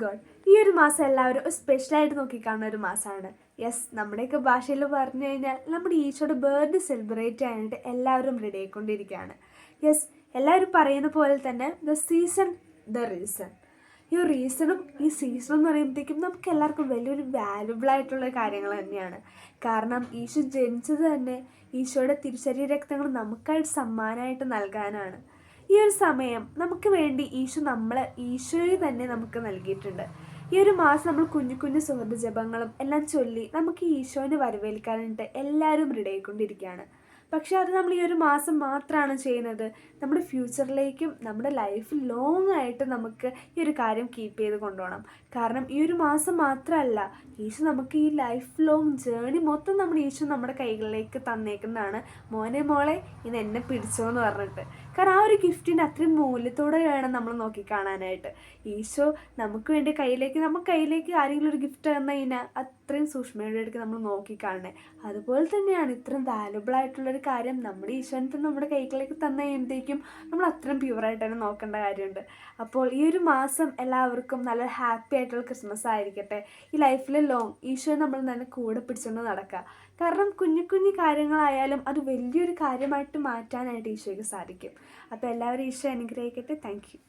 God, ഈ ഒരു മാസം എല്ലാവരും ഒരു സ്പെഷ്യലായിട്ട് നോക്കിക്കാണുന്ന ഒരു മാസമാണ്. യെസ്, നമ്മുടെയൊക്കെ ഭാഷയിൽ പറഞ്ഞു കഴിഞ്ഞാൽ നമ്മുടെ ഈശോയുടെ ബർത്ത്ഡേ സെലിബ്രേറ്റ് ചെയ്യാനായിട്ട് എല്ലാവരും റെഡി ആയിക്കൊണ്ടിരിക്കുകയാണ്. യെസ്, എല്ലാവരും പറയുന്ന പോലെ തന്നെ ദ സീസൺ ദ റീസൺ. ഈ റീസണും ഈ സീസണും എന്ന് പറയുമ്പോഴത്തേക്കും നമുക്ക് എല്ലാവർക്കും വലിയൊരു വാല്യുബിൾ ആയിട്ടുള്ള കാര്യങ്ങൾ തന്നെയാണ്. കാരണം ഈശോ ജനിച്ചത് തന്നെ ഈശോയുടെ തിരുശരീര രക്തങ്ങൾ നമുക്കായിട്ട് സമ്മാനമായിട്ട് നൽകാനാണ്. ഈ ഒരു സമയം നമുക്ക് വേണ്ടി ഈശോയെ തന്നെ നമുക്ക് നൽകിയിട്ടുണ്ട്. ഈ ഒരു മാസം നമ്മൾ കുഞ്ഞു കുഞ്ഞു സുഹൃത്ത് ജപങ്ങളും എല്ലാം ചൊല്ലി നമുക്ക് ഈശോനെ വരവേൽക്കാനായിട്ട് എല്ലാവരും റെഡി ആയിക്കൊണ്ടിരിക്കുകയാണ്. പക്ഷേ അത് നമ്മൾ ഈ ഒരു മാസം മാത്രമാണ് ചെയ്യുന്നത്. നമ്മുടെ ഫ്യൂച്ചറിലേക്കും നമ്മുടെ ലൈഫിൽ ലോങ് ആയിട്ട് നമുക്ക് ഈ ഒരു കാര്യം കീപ്പ് ചെയ്ത് കൊണ്ടുപോകണം. കാരണം ഈ ഒരു മാസം മാത്രമല്ല, ഈശോ നമുക്ക് ഈ ലൈഫ് ലോങ് ജേണി മൊത്തം നമ്മുടെ കൈകളിലേക്ക് തന്നേക്കുന്നതാണ്. മോനെ മോളെ ഇന്ന് എന്നെ പിടിച്ചോ എന്ന് പറഞ്ഞിട്ട്. കാരണം ആ ഒരു ഗിഫ്റ്റിൻ്റെ അത്രയും മൂല്യത്തോടെ വേണം നമ്മൾ നോക്കിക്കാണാനായിട്ട്. ഈശോ നമുക്ക് വേണ്ടി കയ്യിലേക്ക് ആരെങ്കിലും ഒരു ഗിഫ്റ്റ് തന്നു കഴിഞ്ഞാൽ അത്രയും സൂക്ഷ്മതയോടെ നമ്മൾ നോക്കിക്കാണണേ. അതുപോലെ തന്നെയാണ് ഇത്രയും വാല്യുബിൾ ആയിട്ടുള്ളൊരു കാര്യം നമ്മുടെ ഈശോനെ നമ്മുടെ കൈകളിലേക്ക് തന്നു കഴിയുമ്പോഴത്തേക്കും നമ്മൾ അത്രയും പ്യുവറായിട്ട് തന്നെ നോക്കേണ്ട കാര്യമുണ്ട്. അപ്പോൾ ഈ ഒരു മാസം എല്ലാവർക്കും നല്ല ഹാപ്പി ആയിട്ടുള്ള ക്രിസ്മസ് ആയിരിക്കട്ടെ. ഈ ലൈഫിൽ ലോങ് ഈശോയെ നമ്മൾ തന്നെ കൂടെ പിടിച്ചുകൊണ്ട് നടക്കുക. കാരണം കുഞ്ഞു കുഞ്ഞു കാര്യങ്ങളായാലും അത് വലിയൊരു കാര്യമായിട്ട് മാറ്റാനായിട്ട് ഈശോയ്ക്ക് സാധിക്കും. അപ്പോൾ എല്ലാവരും ഈശോ അനുഗ്രഹിക്കട്ടെ. Thank you.